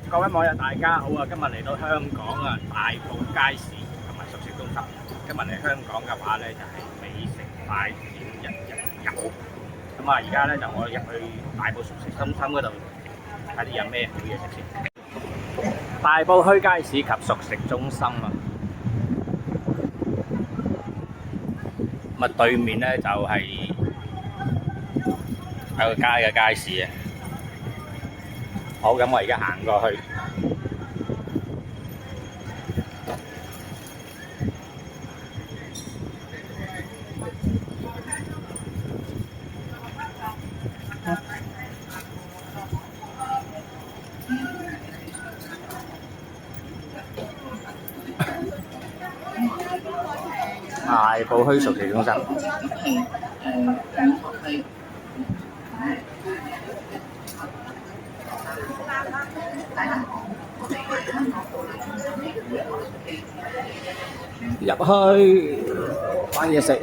各位網友大家好啊！今日嚟到香港啊，大埔街市同埋熟食中心。今日嚟香港嘅話咧，就係美食快展日遊。咁啊，而家咧就我入去大埔熟食中心嗰度睇啲有咩好嘢食先。大埔墟街市及熟食中心啊，咁啊對面咧就係有個街嘅街市啊。好，咁我而家行過去。大埔墟熟食中心。入去揾嘢食。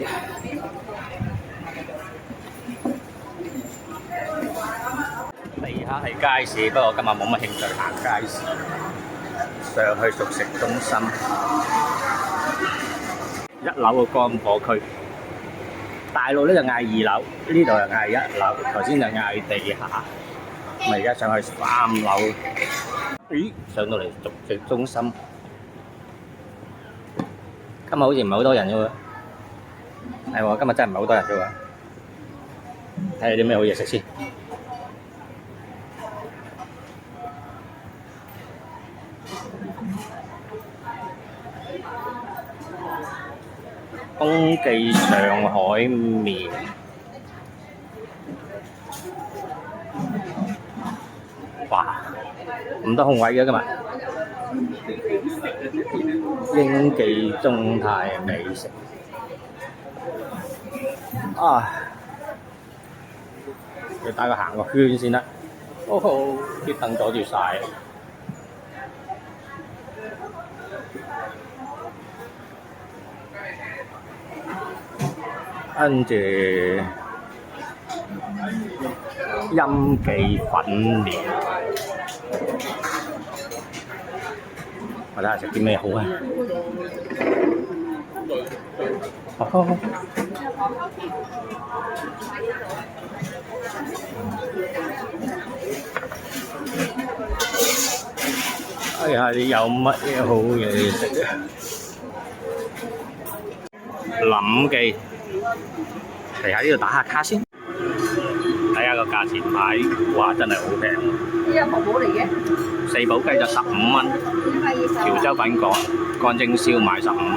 地下係街市，不過今日冇乜興趣行街市，上去熟食中心。一樓嘅乾貨區，大陸咧就嗌二樓，呢度就嗌一樓，頭先就嗌地下。咁而家上去3樓，咦？上到嚟熟食中心，今日好似唔係好多人嘅喎，係喎，今日真係唔係好多人嘅喎。睇下啲咩好嘢食先。冬記上海麵，哇！咁多空位嘅今日。英記中泰美食啊！要帶佢行個圈先得。哦吼，啲凳阻住晒。跟住陰記粉麵，我睇下食啲咩好啊！睇下你有乜嘢好嘢食啊！林記。嚟喺呢度打下卡先，睇下個價錢牌，哇！真係好平。呢個淘寶嚟嘅。四寶雞就15蚊，潮州粉乾蒸燒賣15蚊。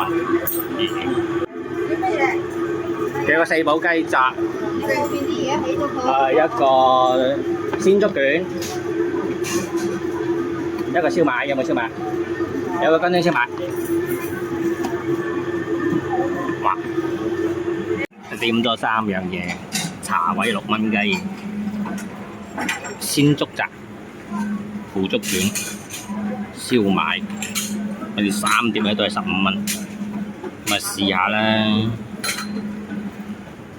幾個四寶雞紮？一個鮮竹卷，一個燒賣，有冇燒賣？有個乾蒸燒賣。哇！點咗3樣嘢，茶位6蚊雞，鮮竹紮、腐竹卷、燒賣，我哋3碟咧都係15蚊，咁啊試下啦，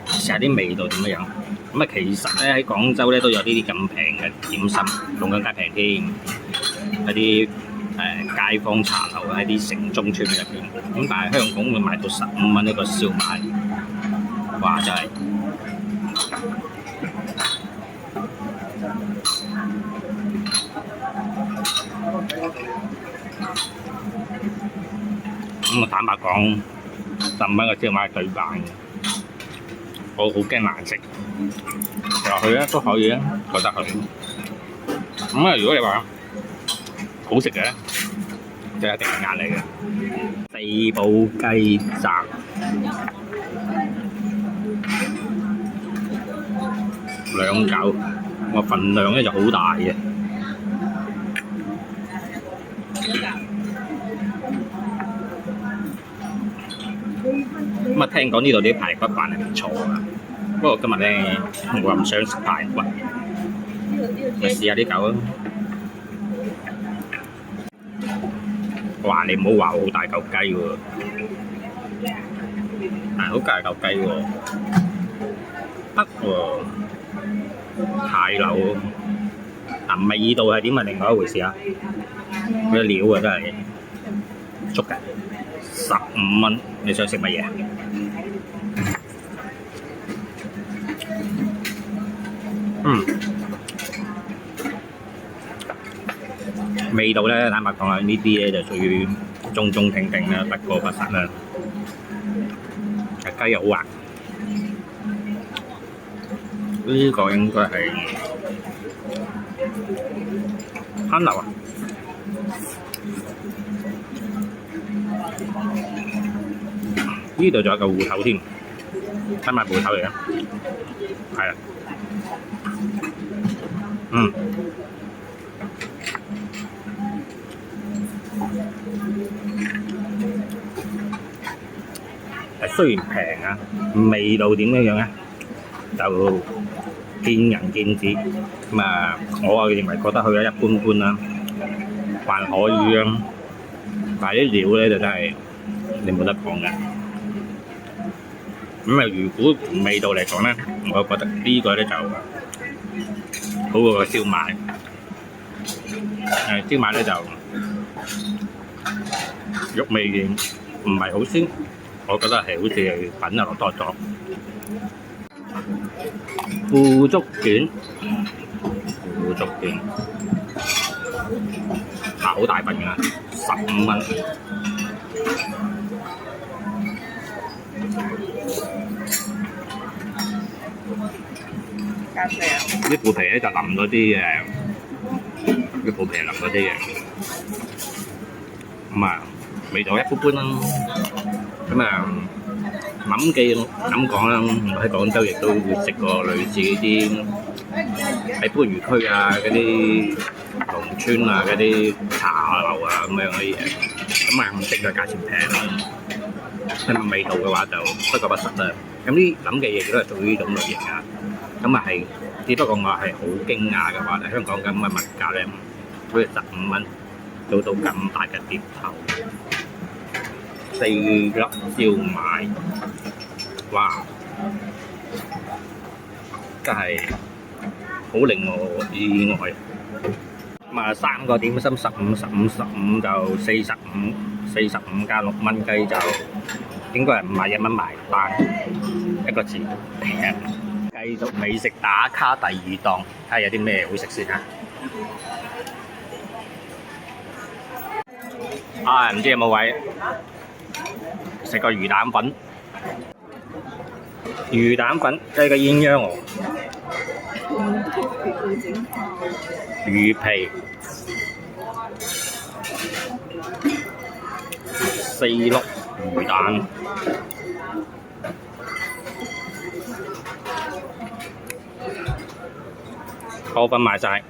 試下啲味道點樣樣。咁啊其實咧喺廣州咧都有呢啲咁平嘅點心，仲更加平添，一啲街坊茶樓喺啲城中村入邊，咁但係香港會賣到15蚊一個燒賣。哇！真係咁啊！坦白講，15蚊個燒賣係對版嘅，我好驚難食。食落去咧都可以啊，覺得佢咁啊！如果你話好食嘅咧，就一定係壓嚟嘅。四寶雞雜。2嚿，個份量咧就好大嘅。咁啊，聽講呢度啲排骨飯係唔錯㗎，不過今日咧我唔想食排骨，咪試下啲嚿咯。哇！你唔好話好大嚿雞喎，係好大嚿雞喎，得喎。蟹柳嗱，味道係點係另外一回事啊！佢啲料啊真係足嘅，15蚊，你想食乜嘢？味道咧，坦白講啊，呢啲咧就屬於中中挺挺啦，不過不失啦。雞又好滑，呢個應該係香樓啊！呢度仲有個芋頭添，睇埋芋頭嚟嘅，係啊，雖然平啊，味道點樣咧就見仁見智。咁啊，我認為覺得佢一般般啦，還可以啊。但係啲料咧就真係你冇得講嘅。咁啊，如果味道嚟講咧，我覺得呢個咧就好過個燒賣。燒賣咧就肉味唔係好鮮。我覺得係好似粉又落多咗，腐竹卷，好大份㗎，15蚊。啲腐皮咧就腍咗啲嘅，啲腐皮係腍咗啲嘅，咁啊味道一般般啦。咁啊，諗記咁講啦，我喺廣州亦都會食過類似啲喺番禺區啊嗰啲農村啊嗰啲茶樓啊咁樣嗰啲嘢，咁啊食嘅價錢平啦，咁啊味道嘅話就不過不失啦。咁啲諗記亦都係屬於呢種類型啊，咁啊係，只不過我係好驚訝嘅話，香港咁嘅物價咧，好似15蚊做到咁大嘅碟頭。4粒燒賣，哇！真係好令我意外。咁啊，3個點心15就45加6蚊雞就應該係51蚊埋單，一個字平。繼續美食打卡第2檔，睇下有啲咩好食先啊！唔知有冇位？食個魚蛋粉，雞個鴛鴦喎，魚皮4粒魚蛋，河粉賣晒，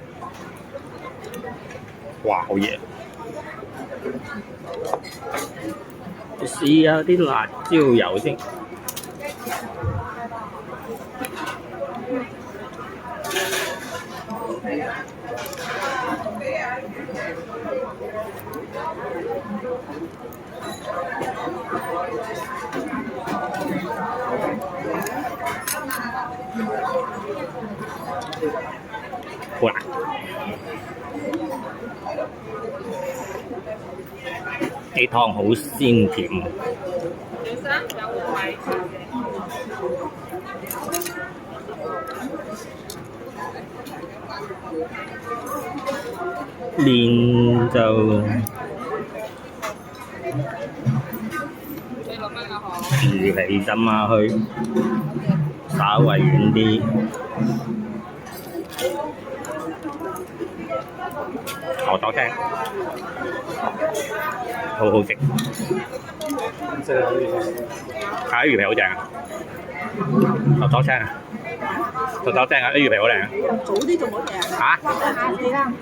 哇好嘢！試下啲辣椒油先，好辣！啲湯好鮮甜。麵就魚皮浸下去，稍微軟啲。河左青，好好食。係啲魚皮好正啊！河左青啊！河左青啊！啲魚皮好靚啊！早啲仲好正嚇？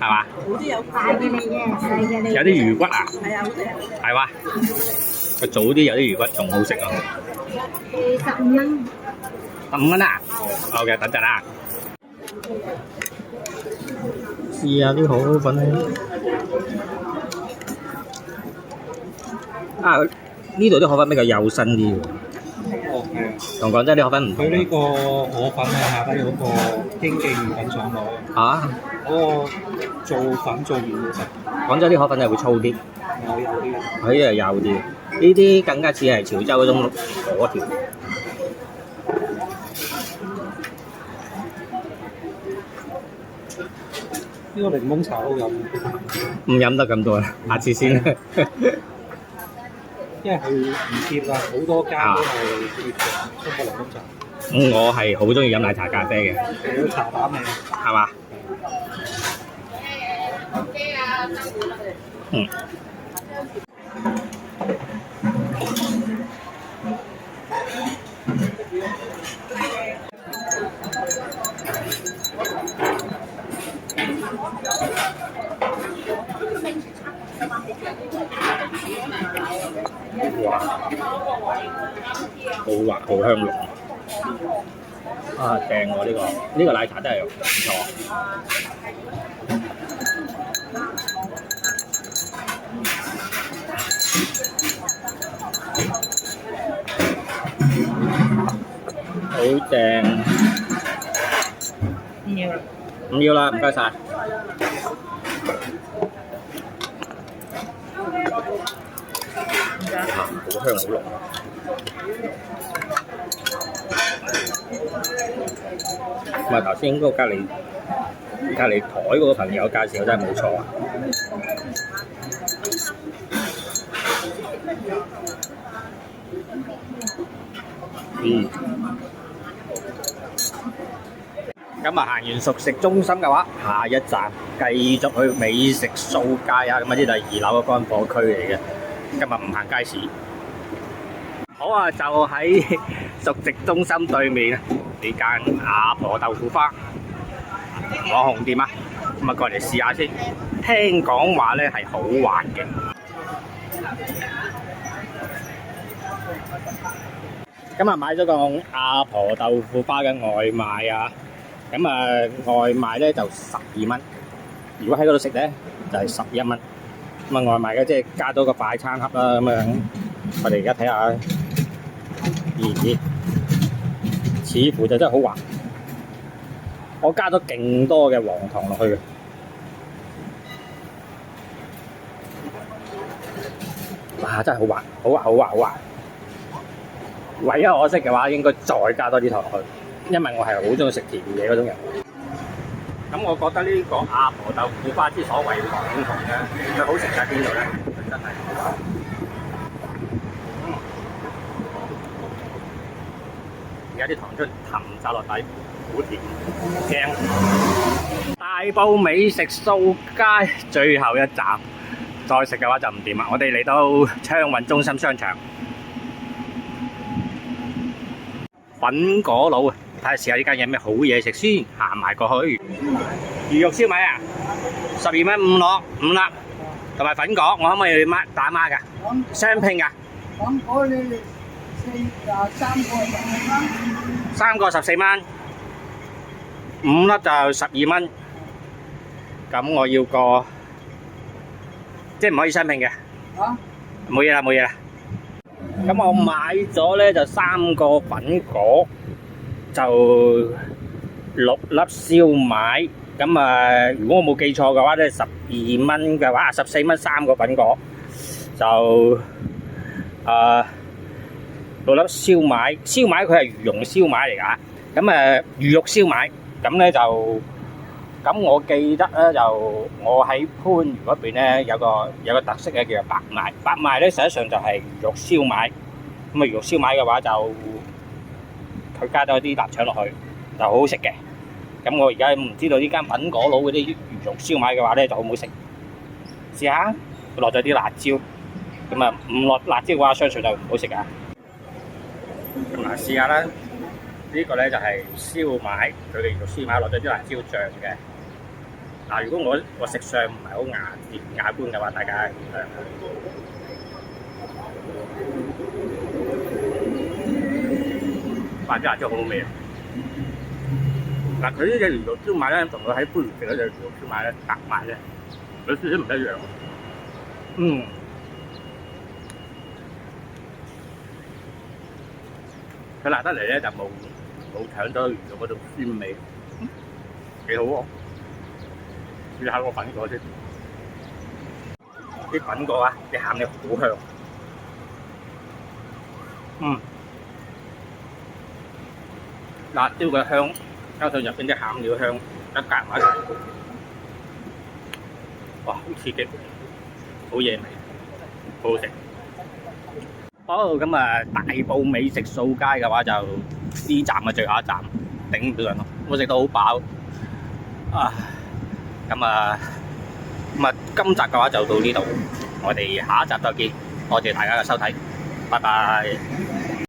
係嘛？早啲有大嘅你嘅，細嘅你。有啲魚骨啊？係啊，好正。係嘛？佢早啲有啲魚骨仲好食啊15蚊。15蚊啊？好嘅，等陣啊。試下啲河粉啊！呢度啲河粉比較幼身啲喎。哦，係啊。同廣州啲河粉唔同。佢呢個河粉係下低嗰個經紀魚粉廠攞嘅。啊？嗰個做粉做麵好食，廣州啲河粉係會粗啲，有啲佢啲係幼啲。呢啲更加似係潮州嗰種果條。呢個檸檬茶好飲，唔飲得咁多啦，下次先啦。因為佢唔貼啊，好多間都係貼嘅中國檸檬茶。我係好中意飲奶茶咖啡嘅，有茶膽味，係嘛？嗯。哇！好滑，好香濃。啊，正喎！呢個奶茶真係唔錯。好正。唔要啦，唔該晒。好香好濃。咁啊，頭先嗰個隔離台嗰個朋友介紹真係冇錯啊！咁啊，行完熟食中心嘅話，下一站繼續去美食掃街啊！咁啊，呢度係2樓嘅乾貨區嚟嘅。今日唔行街市。好啊，就喺熟食中心對面呢間阿婆豆腐花網紅店啊！咁啊，過嚟試下先。聽講話咧係好滑嘅。今日買咗個阿婆豆腐花嘅外賣啊！咁啊，外賣咧就12蚊，如果喺嗰度食咧就係11蚊。咁啊，外賣嘅即係加多個快餐盒啦，咁樣。我哋而家睇下，咦，似乎就真係好滑。我加咗勁多嘅黃糖落去嘅。哇！真係好滑，好滑，好滑，好滑。唯一可惜嘅話，應該再加多啲糖落去。因為我係好中意食甜嘢嗰種人，咁我覺得呢個阿婆豆腐花之所謂網紅咧，佢好食喺邊度咧？真係，而家啲糖出氹晒落底，好甜，正。大埔美食掃街最後一站，再食嘅話就唔掂啦。我哋嚟到昌運中心商場，粉果佬啊！睇下試下呢間有咩好嘢食先，行埋過去。魚肉燒賣啊，12蚊5粒，同埋粉果，我可唔可以打孖㗎？雙拼㗎？粉果你3個14蚊，3個14蚊，5粒就12蚊。咁我要個，即係唔可以雙拼嘅。啊？冇嘢啦，冇嘢啦。咁我買咗咧就3個粉果。就6粒燒賣，咁啊，如果我冇記錯嘅話咧，12蚊嘅話，14蚊3個粉果，就6粒燒賣。燒賣佢係魚蓉燒賣嚟㗎，咁魚肉燒賣，咁咧就，咁我記得咧就我喺番禺嗰邊咧有個特色嘅叫做白賣，白賣咧實際上就係魚肉燒賣，咁啊魚肉燒賣嘅話就。佢加咗啲臘腸落去，就好好食嘅。咁我而家唔知道呢間粉果佬嗰啲魚肉燒賣嘅話咧，就好唔好食？試下，落咗啲辣椒，咁啊唔落辣椒嘅話，相信就唔好食啊。咁嗱，試下啦。呢個咧就係燒賣，佢嘅魚肉燒賣落咗啲辣椒醬嘅。嗱，如果我食相唔係好雅觀嘅話，大家見諒。啲辣椒好好味啊！嗱，佢呢隻魚肉燒賣咧，同佢喺番禺食嗰隻魚肉燒賣咧，白賣咧，有少少唔一樣。佢辣得嚟咧就冇搶咗魚肉嗰種鮮味，幾好喎！試下個粉果先。啲粉果啊，啲餡料好香。辣椒嘅香，加上入邊啲餡料香，一夾埋一齊，哇！好刺激，好嘢味，好好食。好咁啊！大埔美食掃街嘅話就呢站嘅最後一站，頂唔順咯，我食到好飽啊！咁啊，今集嘅話就到呢度，我哋下一集再見，多謝大家嘅收睇，拜拜。